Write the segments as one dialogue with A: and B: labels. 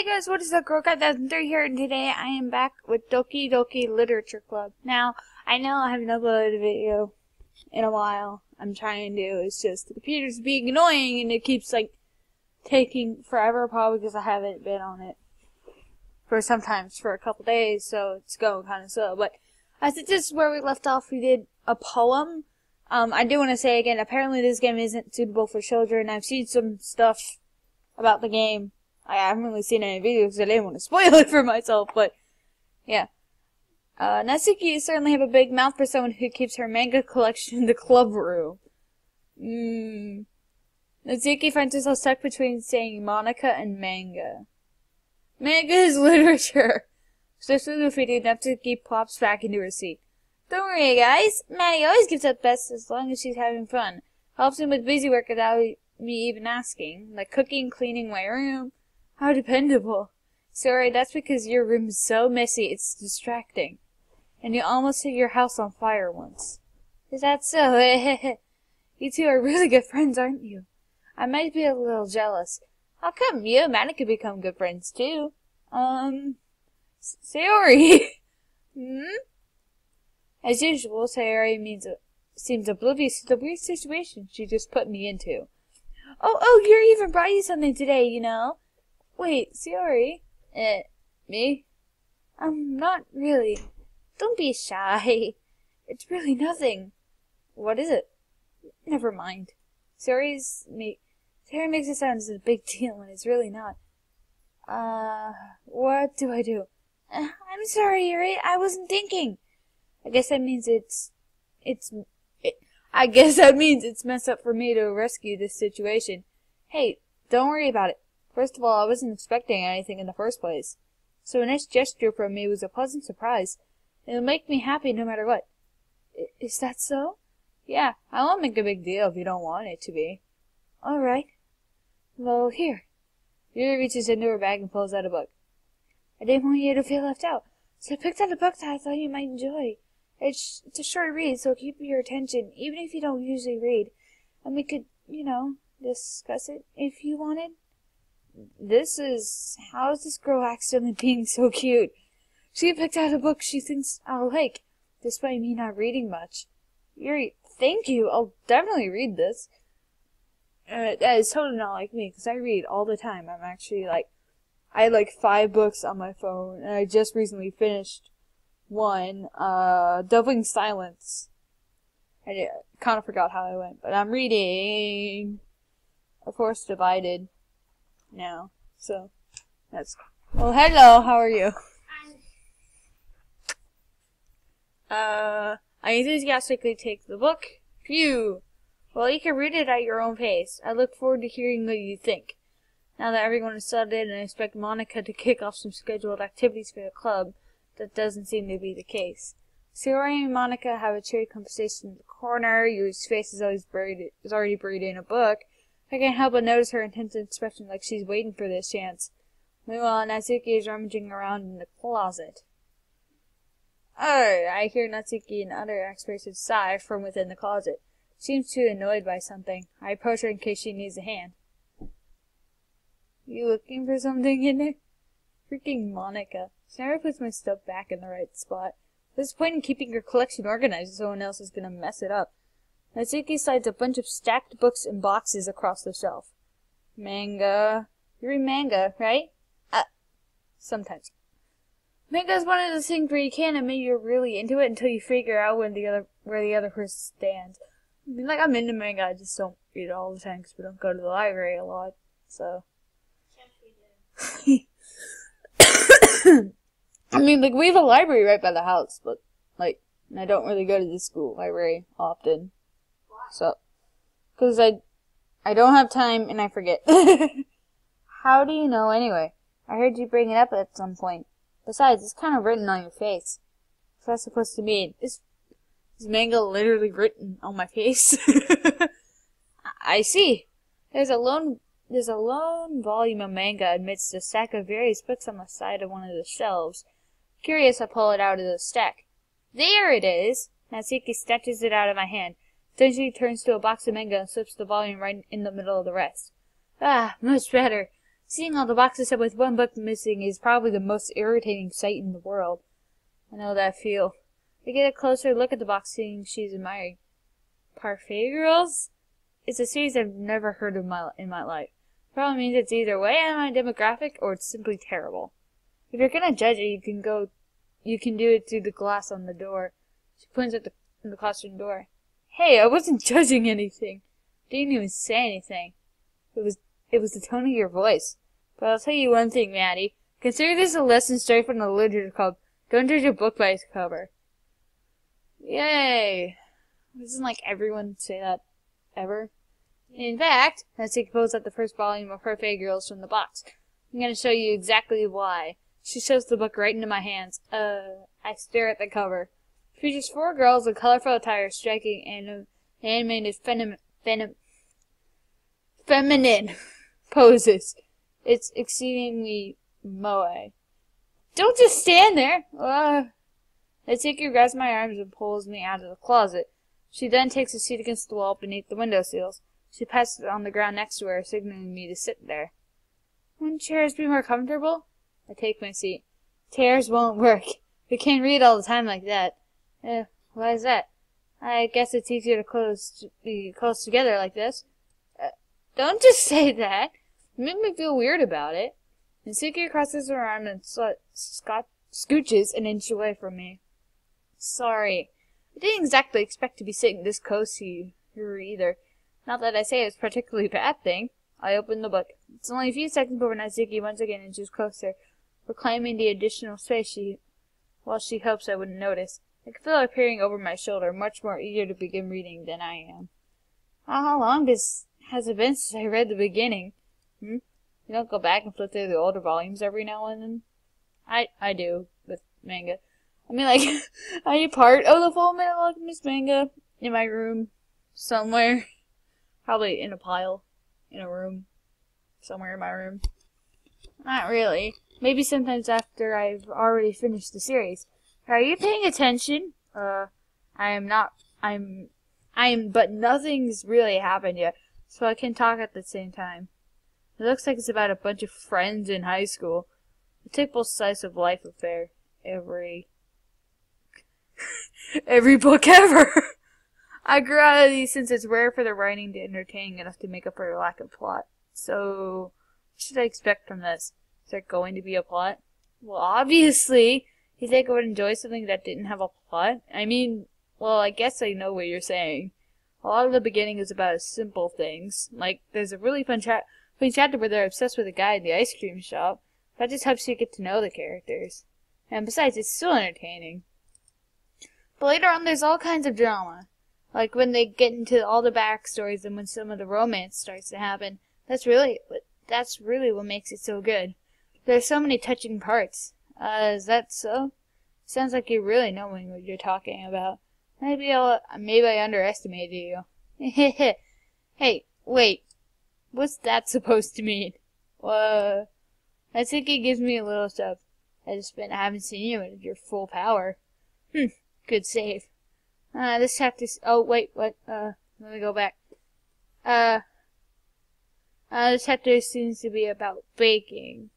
A: Hey guys, what is up, Girl Cat 1003 here, and today I am back with Doki Literature Club. Now, I know I haven't uploaded a video in a while. I'm trying to, it's just the computer's being annoying and it keeps like taking forever, probably because I haven't been on it for sometimes for a couple days, so it's going kind of slow. But I think this is where we left off. We did a poem. I do want to say again, apparently this game isn't suitable for children. I've seen some stuff about the game. I haven't really seen any videos because I didn't want to spoil it for myself, but yeah. Natsuki, you certainly have a big mouth for someone who keeps her manga collection in the club room. Natsuki finds herself stuck between saying Monica and manga. Manga is literature. Swiftly defeated, Natsuki plops back into her seat. Don't worry, guys. Maddie always gives up best as long as she's having fun. Helps him with busy work without me even asking, like cooking, cleaning my room. How dependable. Sorry, that's because your room is so messy, it's distracting. And you almost set your house on fire once. Is that so? You two are really good friends, aren't you? I might be a little jealous. How come you and Maddie could become good friends, too? Sayori. As usual, Sayori seems oblivious to the weird situation she just put me into. Oh, you're even brought you something today, you know? Wait, Sayori? Me? Not really. Don't be shy. It's really nothing. What is it? Never mind. Sayori makes it sound as a big deal when it's really not. What do I do? I'm sorry, Yuri. I wasn't thinking. I guess that means it's messed up for me to rescue this situation. Hey, don't worry about it. First of all, I wasn't expecting anything in the first place. So a nice gesture from me was a pleasant surprise. It'll make me happy no matter what. Is that so? Yeah, I won't make a big deal if you don't want it to be. Alright. Well, here. Yuri reaches into her bag and pulls out a book. I didn't want you to feel left out, so I picked out a book that I thought you might enjoy. It's a short read, so keep your attention, even if you don't usually read. And we could, discuss it if you wanted. How is this girl accidentally being so cute? She picked out a book she thinks I'll like, despite me not reading much. Yuri, thank you. I'll definitely read this. That is totally not like me, because I read all the time. I'm actually I had 5 books on my phone, and I just recently finished one, Doubling Silence. I kind of forgot how I went, but I'm reading A Force Divided now, so that's well, hello, how are you? I enthusiastically take the book. Phew. Well, you can read it at your own pace. I look forward to hearing what you think. Now that everyone is settled in and I expect Monica to kick off some scheduled activities for the club, that doesn't seem to be the case. Sayori and Monica have a cheery conversation in the corner. Yuri's face is already buried in a book. I can't help but notice her intense expression like she's waiting for this chance. Meanwhile, Natsuki is rummaging around in the closet. I hear Natsuki and other expressive sigh from within the closet. She seems too annoyed by something. I approach her in case she needs a hand. You looking for something in there? Freaking Monica. She never puts my stuff back in the right spot. There's a point in keeping your collection organized if someone else is gonna mess it up. Natsuki slides a bunch of stacked books and boxes across the shelf. Manga. You read manga, right? Sometimes. Manga is one of those things where you can't admit you're really into it until you figure out where the other person stands. I mean, I'm into manga, I just don't read it all the time because we don't go to the library a lot, so. I mean, we have a library right by the house, but, and I don't really go to the school library often. Why? So, because I don't have time and I forget. How do you know anyway? I heard you bring it up at some point. Besides, it's kind of written on your face. What's that supposed to mean? Is manga literally written on my face? I see. There's a lone volume of manga amidst a stack of various books on the side of one of the shelves. Curious, I pull it out of the stack. There it is! Natsuki snatches it out of my hand. Then she turns to a box of manga and slips the volume right in the middle of the rest. Ah, much better. Seeing all the boxes up with one book missing is probably the most irritating sight in the world. I know that feel. I get a closer look at the box, seeing she's admiring. Parfait Girls? It's a series I've never heard of in my life. Probably means it's either way out of my demographic or it's simply terrible. If you're gonna judge it, you can do it through the glass on the door. She points at the classroom door. Hey, I wasn't judging anything. Didn't even say anything. It was the tone of your voice. But I'll tell you one thing, Maddie. Consider this a lesson straight from the Literature Club. Don't judge a book by its cover. Yay! Doesn't like everyone say that ever? In fact, Natsuki pulls out the first volume of Parfait Girls from the box. I'm gonna show you exactly why. She shoves the book right into my hands. I stare at the cover. It features 4 girls in colorful attire striking and animated feminine poses. It's exceedingly moe. Don't just stand there! Natsuki grabs my arms and pulls me out of the closet. She then takes a seat against the wall beneath the window sills. She passes it on the ground next to her, signaling me to sit there. Wouldn't chairs be more comfortable? I take my seat. Chairs won't work. We can't read all the time like that. Why is that? I guess it's easier to be close together like this. Don't just say that. You make me feel weird about it. Natsuki crosses her arm and scooches an inch away from me. Sorry. I didn't exactly expect to be sitting this close to you either. Not that I say it's a particularly bad thing. I opened the book. It's only a few seconds before Natsuki once again inches closer, reclaiming the additional space while she hopes I wouldn't notice. I can feel her peering over my shoulder, much more eager to begin reading than I am. How long has it been since I read the beginning? You don't go back and flip through the older volumes every now and then? I do, with manga. I mean, like, are you part of the Full Metal Alchemist manga? In my room, somewhere. Probably in a pile, in a room, somewhere in my room. Not really. Maybe sometimes after I've already finished the series. Are you paying attention? I am not. But nothing's really happened yet, so I can talk at the same time. It looks like it's about a bunch of friends in high school. A typical slice of life affair. Every book ever! I grew out of these since it's rare for the writing to entertain enough to make up for a lack of plot. So, what should I expect from this? Is there going to be a plot? Well, obviously! You think I would enjoy something that didn't have a plot? I mean, well, I guess I know what you're saying. A lot of the beginning is about simple things. Like, there's a really fun chapter where they're obsessed with a guy in the ice cream shop. That just helps you get to know the characters. And besides, it's still entertaining. But later on, there's all kinds of drama. Like when they get into all the backstories and when some of the romance starts to happen. That's really what makes it so good. There's so many touching parts. Is that so? Sounds like you're really knowing what you're talking about. Maybe I underestimated you. Hey, wait. What's that supposed to mean? I think it gives me a little shove. I haven't seen you in your full power. Good save. This chapter's... Oh, wait, what? Let me go back. This chapter seems to be about baking.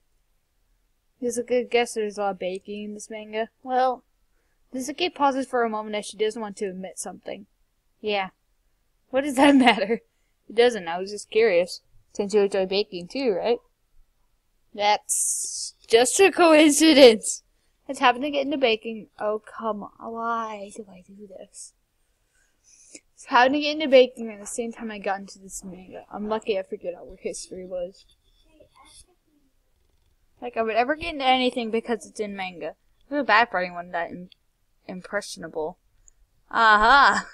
A: There's a good guess there's a lot of baking in this manga. Well, Natsuki pauses for a moment as she doesn't want to admit something. Yeah. What does that matter? It doesn't, I was just curious. Since you enjoy baking too, right? That's just a coincidence. I just happened to get into baking. Oh, come on. Why do I do this? I happened to get into baking at the same time I got into this manga. I'm lucky I figured out what history was. Like I would ever get into anything because it's in manga. I feel bad for anyone that impressionable. Aha!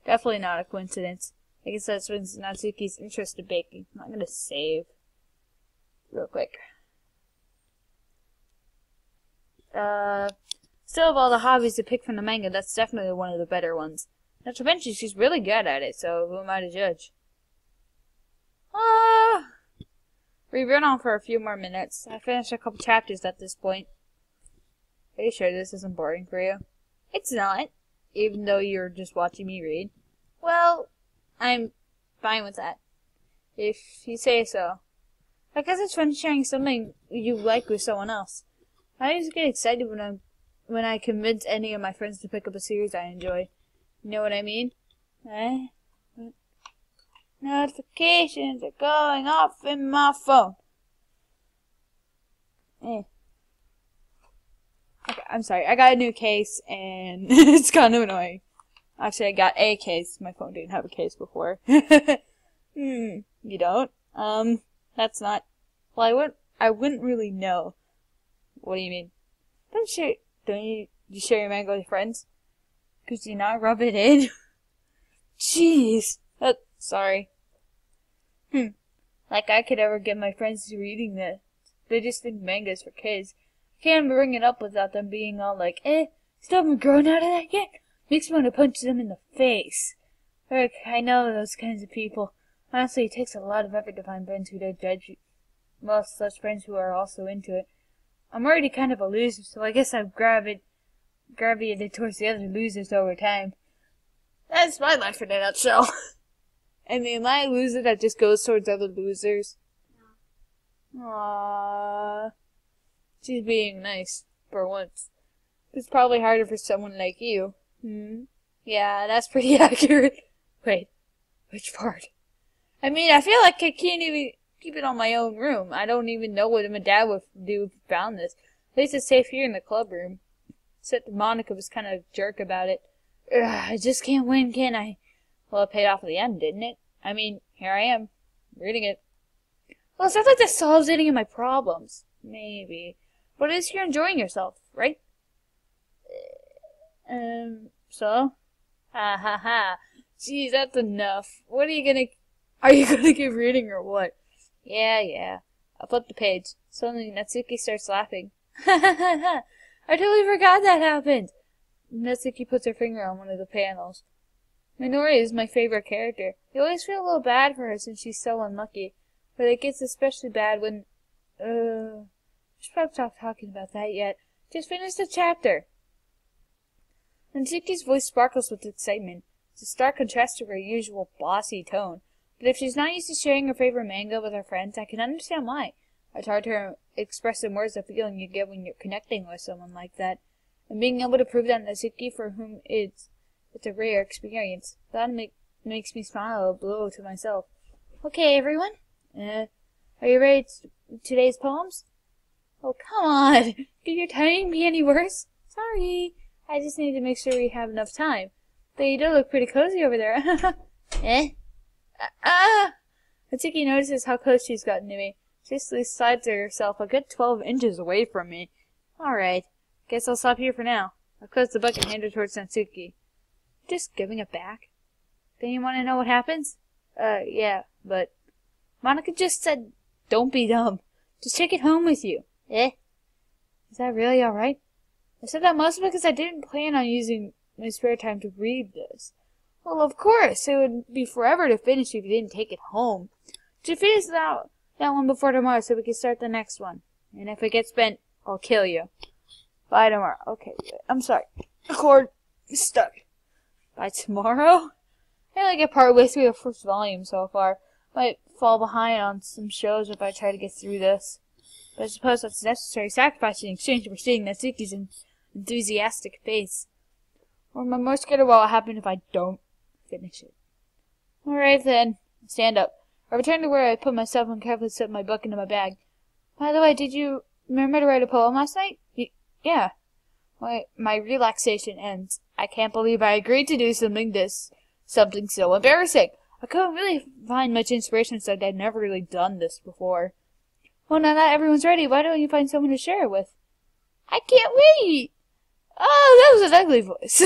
A: Definitely not a coincidence. I guess that's when Natsuki's interest in baking. I'm not gonna save. Real quick. Still of all the hobbies to pick from the manga, that's definitely one of the better ones. Not to mention, she's really good at it, so who am I to judge? We've run on for a few more minutes. I finished a couple chapters at this point. Are you sure this isn't boring for you? It's not, even though you're just watching me read. Well, I'm fine with that. If you say so. I guess it's fun sharing something you like with someone else. I always get excited when I convince any of my friends to pick up a series I enjoy. You know what I mean? Notifications are going off in my phone. Okay, I'm sorry. I got a new case, and it's kind of annoying. Actually, I got a case. My phone didn't have a case before. You don't? That's not... Well, I wouldn't really know. What do you mean? Don't you share your manga with your friends? Could you not rub it in? Jeez. Sorry. Like I could ever get my friends to reading this. They just think manga's for kids. I can't bring it up without them being all like, still haven't grown out of that yet? Makes me want to punch them in the face. Look, I know those kinds of people. Honestly, it takes a lot of effort to find friends who don't judge you. Well, such friends who are also into it. I'm already kind of a loser, so I guess I've gravitated towards the other losers over time. That's my life in a nutshell. I mean, am I a loser that just goes towards other losers? No. Aww. She's being nice, for once. It's probably harder for someone like you. Yeah, that's pretty accurate. Wait, which part? I mean, I feel like I can't even keep it on my own room. I don't even know what my dad would do if he found this. At least it's safe here in the club room. Except that Monica was kind of a jerk about it. Ugh, I just can't win, can I? Well, it paid off at the end, didn't it? I mean, here I am, reading it. Well, it sounds like this solves any of my problems. Maybe. But at least you're enjoying yourself, right? So? Ha ha ha. Geez, that's enough. Are you gonna keep reading or what? Yeah. I'll flip the page. Suddenly, Natsuki starts laughing. Ha ha ha ha! I totally forgot that happened! Natsuki puts her finger on one of the panels. Minori is my favorite character. I always feel a little bad for her since she's so unlucky. But it gets especially bad when... I should probably stop talking about that yet. Just finish the chapter! Natsuki's voice sparkles with excitement. It's a stark contrast to her usual bossy tone. But if she's not used to sharing her favorite manga with her friends, I can understand why. It's hard to express in words the feeling you get when you're connecting with someone like that. And being able to prove that Natsuki, for whom it's a rare experience, that makes me smile a blow to myself. Okay, everyone. Are you ready today's poems? Oh, come on. Could your timing be any worse? Sorry. I just need to make sure we have enough time. But you do look pretty cozy over there. Natsuki notices how close she's gotten to me. She slides herself a good 12 inches away from me. Alright. Guess I'll stop here for now. I'll close the book and hand it towards Natsuki. Just giving it back? Then you want to know what happens? Yeah, but... Monica just said, don't be dumb. Just take it home with you. Is that really alright? I said that mostly because I didn't plan on using my spare time to read this. Well, of course, it would be forever to finish if you didn't take it home. Just finish that one before tomorrow so we can start the next one. And if it gets bent, I'll kill you. By tomorrow. Okay, I'm sorry. The cord is stuck. By tomorrow? I only get part way through the first volume so far. Might fall behind on some shows if I try to get through this. But I suppose that's a necessary sacrifice in exchange for seeing Natsuki's enthusiastic face. Or am I more scared of what will happen if I don't finish it? Alright then. Stand up. I return to where I put myself and carefully slip my book into my bag. By the way, did you remember to write a poem last night? Yeah. My relaxation ends. I can't believe I agreed to do something so embarrassing. I couldn't really find much inspiration, so I'd never really done this before. Well, now that everyone's ready, why don't you find someone to share it with? I can't wait! Oh, that was an ugly voice.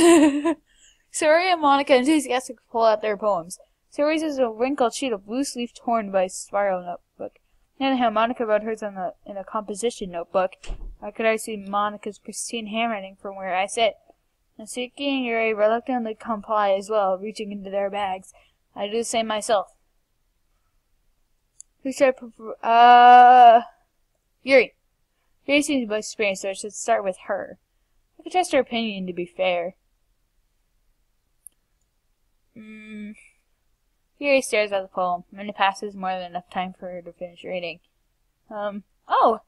A: Saori and Monica enthusiastically pull out their poems. Saori's is a wrinkled sheet of loose leaf torn by a spiral notebook. Anyhow, Monica wrote hers in a composition notebook. I could already see Monica's pristine handwriting from where I sit. Natsuki and Yuri reluctantly comply as well, reaching into their bags. I do the same myself. Who should I prefer? Yuri. Yuri seems most experienced, so I should start with her. I could trust her opinion, to be fair. Yuri stares at the poem, and it passes more than enough time for her to finish reading. Oh,